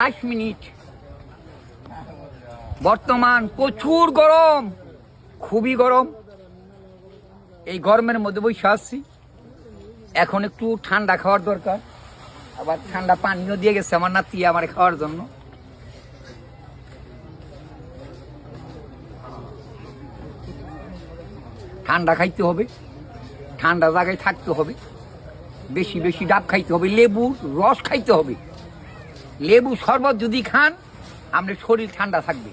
5 minute. বর্তমান প্রচুর গরম, খুবই গরম। এই গরমের মধ্যে বসে আসছি। এখন একটু ঠান্ডা খাওয়ার দরকার, আবার ঠান্ডা পানিও দিয়ে গেছে আমার নাতি আমার খাওয়ার জন্য। ঠান্ডা খাইতে হবে, ঠান্ডা জায়গায় থাকতে হবে, বেশি বেশি ডাব খাইতে হবে, লেবুর রস খাইতে হবে। লেবু শরবত যদি খান আপনার শরীর ঠান্ডা থাকবে।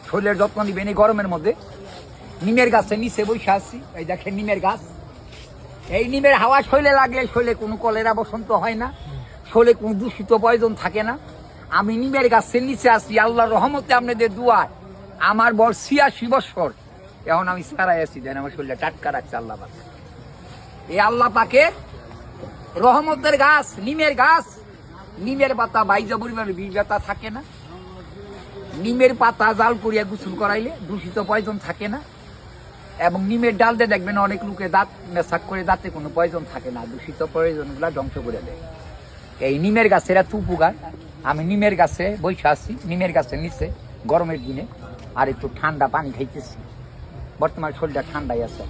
শরীরের যত্ন নিবেন এই গরমের মধ্যে। নিমের গাছের নিচে বসে আসছি, এই দেখেন নিমের গাছ। এই নিমের হাওয়া শরীরে লাগলে শরীরে কোনো কলেরা বসন্ত হয় না, শরীরে কোনো দূষিত প্রয়োজন থাকে না। আমি নিমের গাছের নিচে আসছি, আল্লাহর রহমতে আপনাদের দুয়ার। আমার বয়স 86 বছর, এখন আমি সারাই আছি, দেন আমার শরীরটা টাটকা রাখছে আল্লাহ পাক। এই আল্লাহ পাকের রহমতের গাছ নিমের গাছ। নিমের পাতা বাইজা পরিমাণে বিষ ব্যথা থাকে না। নিমের পাতা জাল করিয়া গোসল করাইলে দূষিত পয়জন থাকে না। এবং নিমের ডাল দিয়ে দেখবেন অনেক লোকে দাঁত মেশাক করে, দাঁতে কোনো পয়জন থাকে না, দূষিত প্রয়োজনগুলো ধ্বংস করে দেয়। এই নিমের গাছের এত উপকার। আমি নিমের গাছে বসে আছি, নিমের গাছের নিচে গরমের দিনে, আর একটু ঠান্ডা পানি খাইতেছি। বর্তমান শরীরটা ঠান্ডাই আছে।